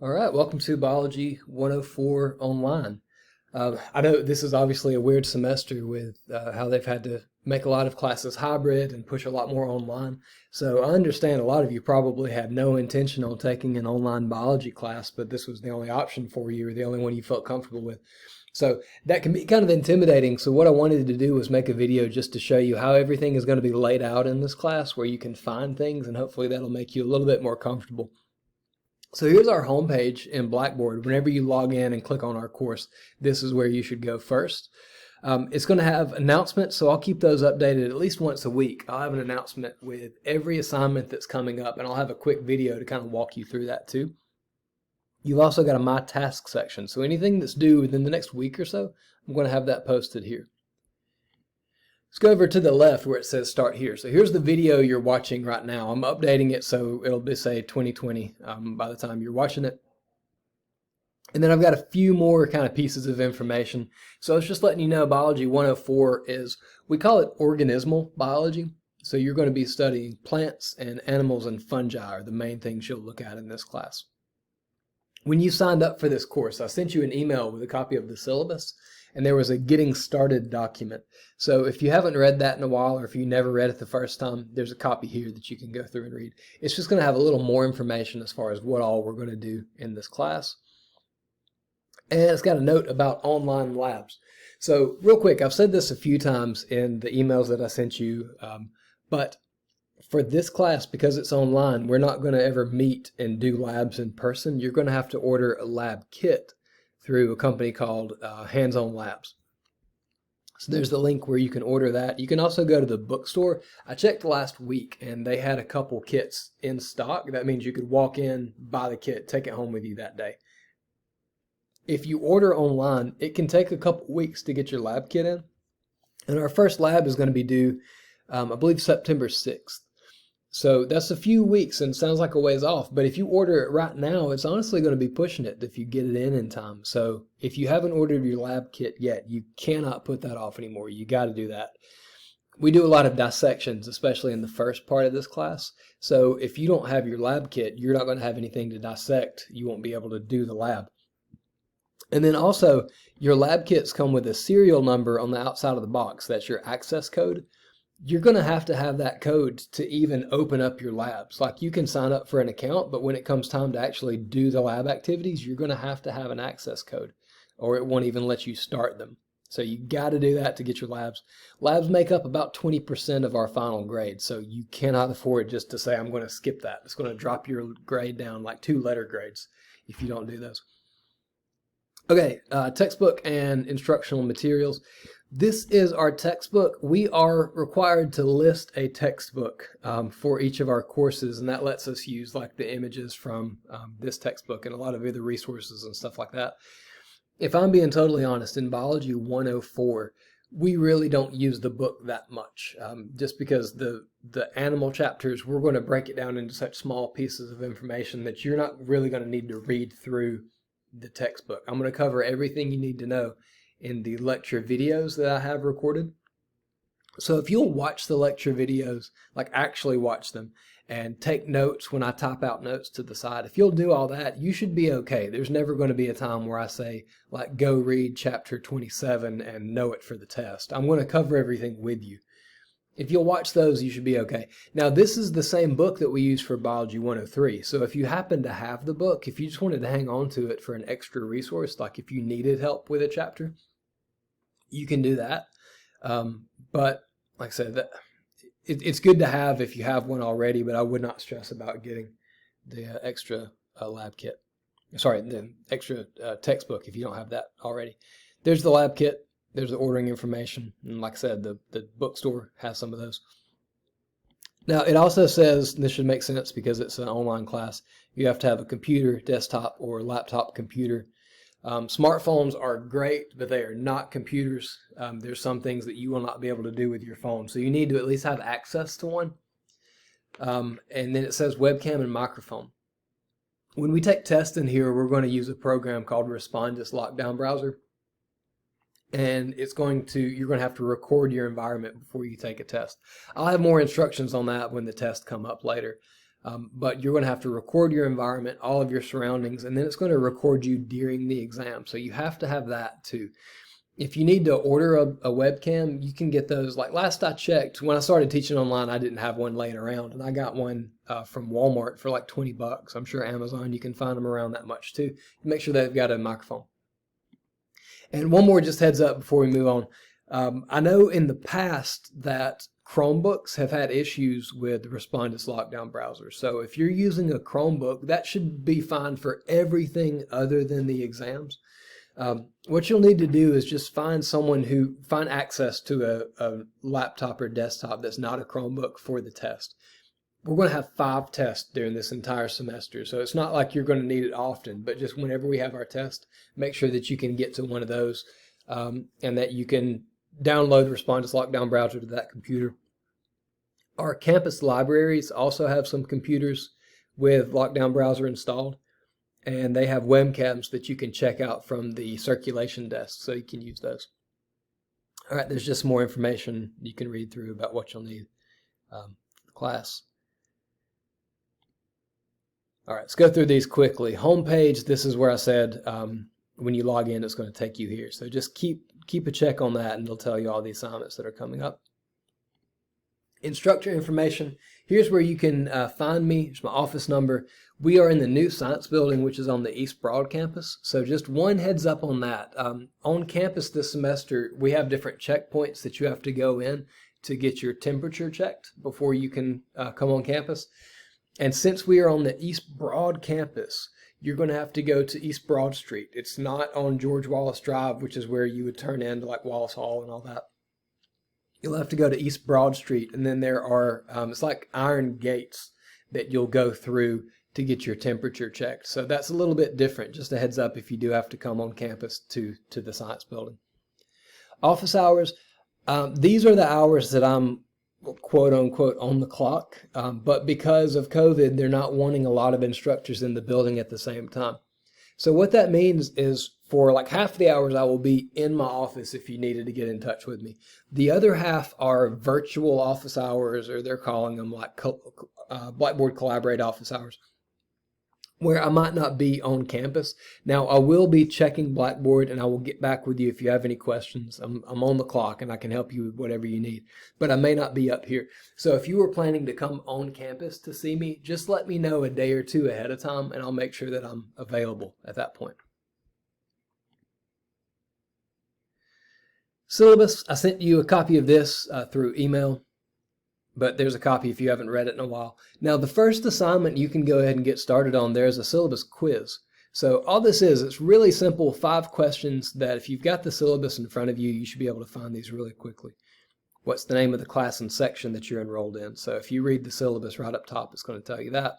All right, welcome to Biology 104 online. I know this is obviously a weird semester with how they've had to make a lot of classes hybrid and push a lot more online. So I understand a lot of you probably had no intention on taking an online biology class, but this was the only option for you or the only one you felt comfortable with. So that can be kind of intimidating. So what I wanted to do was make a video just to show you how everything is going to be laid out in this class, where you can find things, and hopefully that'll make you a little bit more comfortable. So here's our homepage in Blackboard. Whenever you log in and click on our course, this is where you should go first. It's going to have announcements, so I'll keep those updated at least once a week. I'll have an announcement with every assignment that's coming up, and I'll have a quick video to kind of walk you through that too. You've also got a My Task section, so anything that's due within the next week or so, I'm going to have that posted here. Let's go over to the left where it says Start Here. So here's the video you're watching right now. I'm updating it so it'll be, say, 2020 by the time you're watching it. And then I've got a few more kind of pieces of information. So I was just letting you know Biology 104 is, we call it organismal biology. So you're going to be studying plants and animals and fungi are the main things you'll look at in this class. When you signed up for this course, I sent you an email with a copy of the syllabus, and there was a Getting Started document. So if you haven't read that in a while, or if you never read it the first time, there's a copy here that you can go through and read. It's just going to have a little more information as far as what all we're going to do in this class. And it's got a note about online labs. So real quick, I've said this a few times in the emails that I sent you, but for this class, because it's online, we're not going to ever meet and do labs in person. You're going to have to order a lab kit through a company called Hands-On Labs. So there's the link where you can order that. You can also go to the bookstore. I checked last week and they had a couple kits in stock. That means you could walk in, buy the kit, take it home with you that day. If you order online, it can take a couple weeks to get your lab kit in. And our first lab is going to be due, I believe, September 6th. So that's a few weeks and sounds like a ways off, but if you order it right now, it's honestly going to be pushing it if you get it in time. So if you haven't ordered your lab kit yet, you cannot put that off anymore. You got to do that. We do a lot of dissections, especially in the first part of this class. So if you don't have your lab kit, you're not going to have anything to dissect. You won't be able to do the lab. And then also, your lab kits come with a serial number on the outside of the box. That's your access code. You're going to have that code to even open up your labs. Like, you can sign up for an account, but when it comes time to actually do the lab activities, you're going to have an access code, or it won't even let you start them. So you got to do that to get your labs. Labs make up about 20% of our final grade, so you cannot afford just to say, I'm going to skip that. It's going to drop your grade down like 2-letter grades if you don't do those. Okay, textbook and instructional materials. This is our textbook. We are required to list a textbook for each of our courses, and that lets us use like the images from this textbook and a lot of other resources and stuff like that. If I'm being totally honest, in Biology 104, we really don't use the book that much, just because the animal chapters, we're going to break it down into such small pieces of information that you're not really going to need to read through the textbook. I'm going to cover everything you need to know in the lecture videos that I have recorded. So if you'll watch the lecture videos, like actually watch them, and take notes when I type out notes to the side, if you'll do all that, you should be okay. There's never going to be a time where I say, like, go read chapter 27 and know it for the test. I'm going to cover everything with you. If you'll watch those, you should be okay. Now, this is the same book that we use for Biology 103. So if you happen to have the book, if you just wanted to hang on to it for an extra resource, like if you needed help with a chapter, you can do that. But like I said, it's good to have if you have one already, but I would not stress about getting the extra lab kit. Sorry, the extra textbook if you don't have that already. There's the lab kit. There's the ordering information, and like I said, the bookstore has some of those. Now, it also says, this should make sense because it's an online class, you have to have a computer, desktop, or laptop computer. Smartphones are great, but they are not computers. There's some things that you will not be able to do with your phone, so you need to at least have access to one. And then it says webcam and microphone. When we take tests in here, we're going to use a program called Respondus Lockdown Browser. And you're going to have to record your environment before you take a test. I'll have more instructions on that when the tests come up later. but you're going to have to record your environment, all of your surroundings, and then it's going to record you during the exam. So you have to have that too. If you need to order a webcam, you can get those. Like last I checked, when I started teaching online, I didn't have one laying around, and I got one from Walmart for like 20 bucks. I'm sure Amazon, you can find them around that much too. Make sure they've got a microphone. And one more just heads up before we move on. I know in the past that Chromebooks have had issues with Respondus lockdown browser. So if you're using a Chromebook, that should be fine for everything other than the exams. What you'll need to do is just find access to a laptop or desktop that's not a Chromebook for the test. We're going to have 5 tests during this entire semester, so it's not like you're going to need it often, but just whenever we have our test, make sure that you can get to one of those and that you can download Respondus Lockdown Browser to that computer. Our campus libraries also have some computers with Lockdown Browser installed, and they have webcams that you can check out from the circulation desk, so you can use those. All right, there's just more information you can read through about what you'll need for the class. All right, let's go through these quickly. Homepage, this is where I said when you log in, it's going to take you here. So just keep a check on that, and it'll tell you all the assignments that are coming up. Instructor information, here's where you can find me. Here's my office number. We are in the new science building, which is on the East Broad campus. So just one heads up on that. On campus this semester, we have different checkpoints that you have to go in to get your temperature checked before you can come on campus. And since we are on the East Broad campus, you're going to have to go to East Broad Street. It's not on George Wallace Drive, which is where you would turn into like Wallace Hall and all that. You'll have to go to East Broad Street, and then there are, it's like iron gates that you'll go through to get your temperature checked. So that's a little bit different. Just a heads up if you do have to come on campus to the science building. Office hours, these are the hours that I'm quote unquote on the clock, but because of COVID, they're not wanting a lot of instructors in the building at the same time. So what that means is for like half the hours I will be in my office if you needed to get in touch with me. The other half are virtual office hours, or they're calling them like Blackboard Collaborate office hours, where I might not be on campus. Now, I will be checking Blackboard, and I will get back with you if you have any questions. I'm on the clock, and I can help you with whatever you need, but I may not be up here. So if you were planning to come on campus to see me, just let me know a day or two ahead of time, and I'll make sure that I'm available at that point. Syllabus, I sent you a copy of this through email, but there's a copy if you haven't read it in a while. Now, the first assignment you can go ahead and get started on, there's a syllabus quiz. So all this is, it's really simple, 5 questions that if you've got the syllabus in front of you, you should be able to find these really quickly. What's the name of the class and section that you're enrolled in? So if you read the syllabus right up top, it's going to tell you that.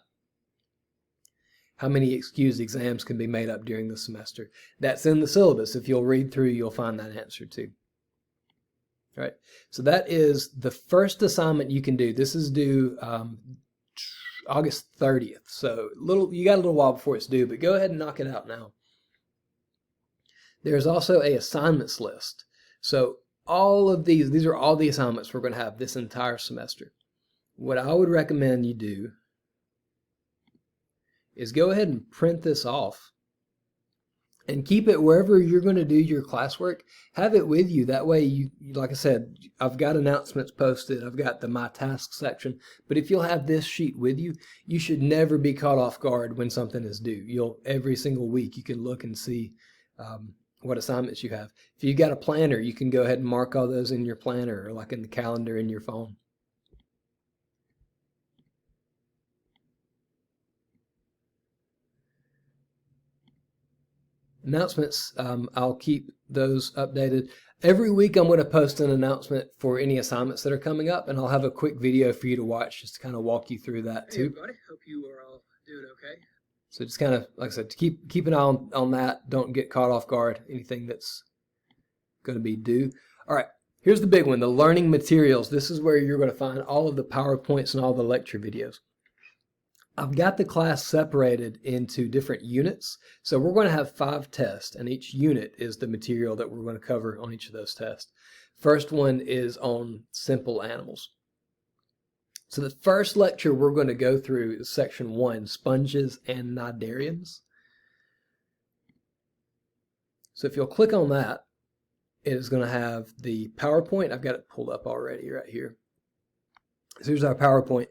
How many excused exams can be made up during the semester? That's in the syllabus. If you'll read through, you'll find that answer too. All right, so that is the first assignment you can do. This is due August 30th, so you got a little while before it's due, but go ahead and knock it out now. There's also a assignments list. So all of these are all the assignments we're going to have this entire semester. What I would recommend you do is go ahead and print this off and keep it wherever you're going to do your classwork. Have it with you. That way, you, like I said, I've got announcements posted. I've got the My Tasks section. But if you'll have this sheet with you, you should never be caught off guard when something is due. Every single week, you can look and see what assignments you have. If you've got a planner, you can go ahead and mark all those in your planner or like in the calendar in your phone. Announcements, I'll keep those updated. Every week I'm going to post an announcement for any assignments that are coming up, and I'll have a quick video for you to watch just to kind of walk you through that too. Hey everybody, hope you are all doing okay. So just kind of, like I said, keep an eye on that. Don't get caught off guard, anything that's going to be due. All right, here's the big one, the learning materials. This is where you're going to find all of the PowerPoints and all the lecture videos. I've got the class separated into different units. So we're going to have 5 tests, and each unit is the material that we're going to cover on each of those tests. First one is on simple animals. So the first lecture we're going to go through is section 1, sponges and cnidarians. So if you'll click on that, it is going to have the PowerPoint. I've got it pulled up already right here. So here's our PowerPoint.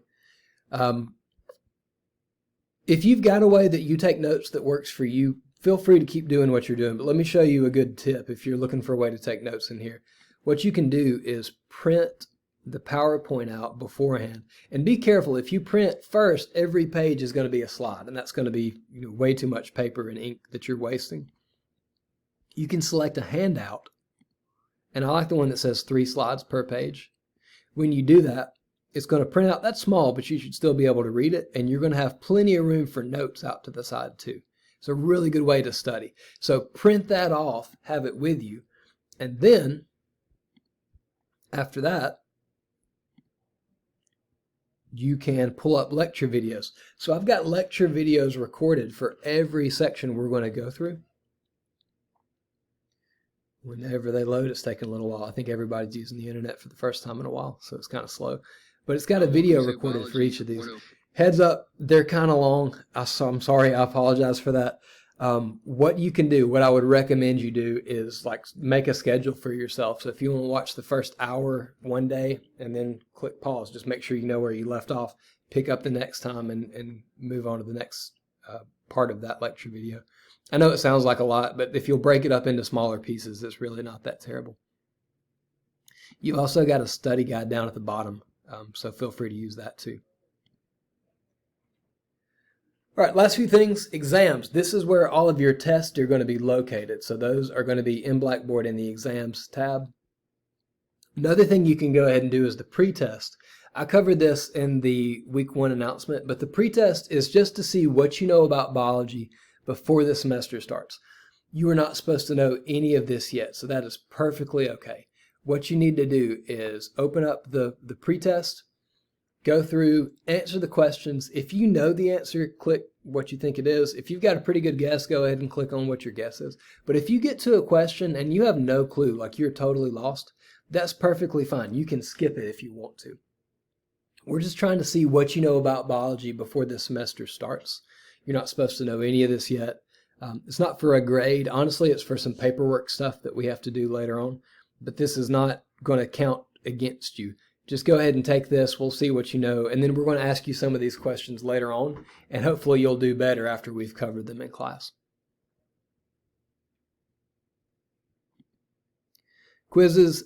If you've got a way that you take notes that works for you, feel free to keep doing what you're doing. But let me show you a good tip if you're looking for a way to take notes in here. What you can do is print the PowerPoint out beforehand. And be careful, if you print first, every page is going to be a slide, and that's going to be way too much paper and ink that you're wasting. You can select a handout, and I like the one that says 3 slides per page. When you do that, it's going to print out. That's small, but you should still be able to read it, and you're going to have plenty of room for notes out to the side too. It's a really good way to study. So print that off, have it with you, and then after that, you can pull up lecture videos. So I've got lecture videos recorded for every section we're going to go through. Whenever they load, it's taking a little while. I think everybody's using the internet for the first time in a while, so it's kind of slow. But it's got a video recorded for each of these. Heads up, they're kind of long. I'm sorry, I apologize for that. What you can do, what I would recommend you do is like make a schedule for yourself. So if you want to watch the first hour one day and then click pause, just make sure you know where you left off, pick up the next time and move on to the next part of that lecture video. I know it sounds like a lot, but if you'll break it up into smaller pieces, it's really not that terrible. You've also got a study guide down at the bottom, so feel free to use that too. All right, last few things, exams. This is where all of your tests are going to be located. So those are going to be in Blackboard in the exams tab. Another thing you can go ahead and do is the pretest. I covered this in the week 1 announcement, but the pretest is just to see what you know about biology before the semester starts. You are not supposed to know any of this yet, so that is perfectly okay. What you need to do is open up the pretest, go through, answer the questions. If you know the answer, click what you think it is. If you've got a pretty good guess, go ahead and click on what your guess is. But if you get to a question and you have no clue, like you're totally lost, that's perfectly fine. You can skip it if you want to. We're just trying to see what you know about biology before the semester starts. You're not supposed to know any of this yet. It's not for a grade. Honestly, it's for some paperwork stuff that we have to do later on. But this is not going to count against you. Just go ahead and take this. We'll see what you know. And then we're going to ask you some of these questions later on. And hopefully you'll do better after we've covered them in class. Quizzes.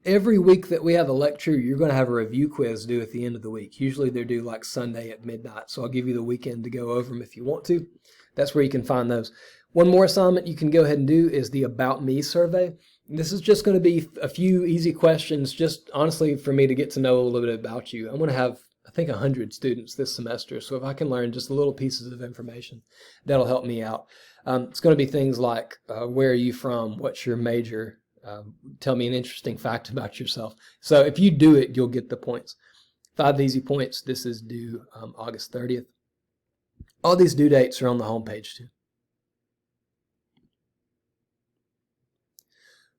Every week that we have a lecture, you're going to have a review quiz due at the end of the week. Usually they're due like Sunday at midnight. So I'll give you the weekend to go over them if you want to. That's where you can find those. One more assignment you can go ahead and do is the About Me survey. This is just going to be a few easy questions, just honestly for me to get to know a little bit about you. I'm going to have, I think, 100 students this semester. So if I can learn just little pieces of information, that'll help me out. It's going to be things like, where are you from? What's your major? Tell me an interesting fact about yourself. So if you do it, you'll get the points. 5 easy points. This is due August 30th. All these due dates are on the homepage too.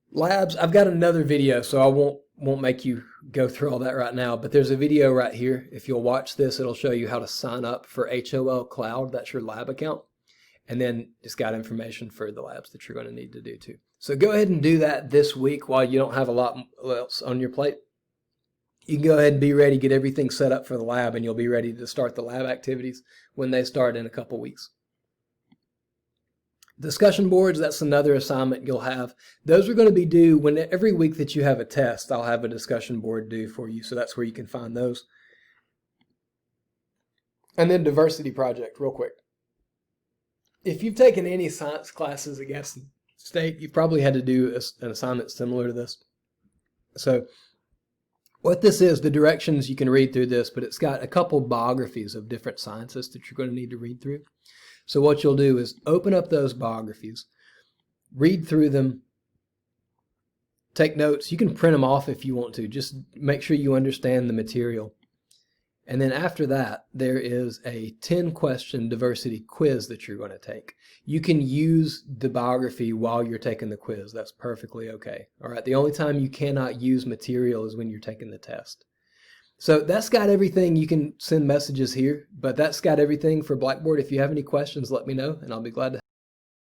Labs, I've got another video, so I won't make you go through all that right now, but there's a video right here. If you'll watch this, it'll show you how to sign up for HOL Cloud. That's your lab account. And then it's got information for the labs that you're going to need to do too. So go ahead and do that this week while you don't have a lot else on your plate. You can go ahead and be ready, get everything set up for the lab, and you'll be ready to start the lab activities when they start in a couple weeks. Discussion boards, that's another assignment you'll have. Those are going to be due when every week that you have a test, I'll have a discussion board due for you. So that's where you can find those. And then diversity project, real quick. If you've taken any science classes at Gaston State, you've probably had to do an assignment similar to this. So what this is, the directions, you can read through this, but it's got a couple biographies of different scientists that you're going to need to read through. So what you'll do is open up those biographies, read through them, take notes. You can print them off if you want to. Just make sure you understand the material. And then after that, there is a 10-question diversity quiz that you're going to take. You can use the biography while you're taking the quiz. That's perfectly okay. All right. The only time you cannot use material is when you're taking the test. So that's got everything. You can send messages here, but that's got everything for Blackboard. If you have any questions, let me know, and I'll be glad to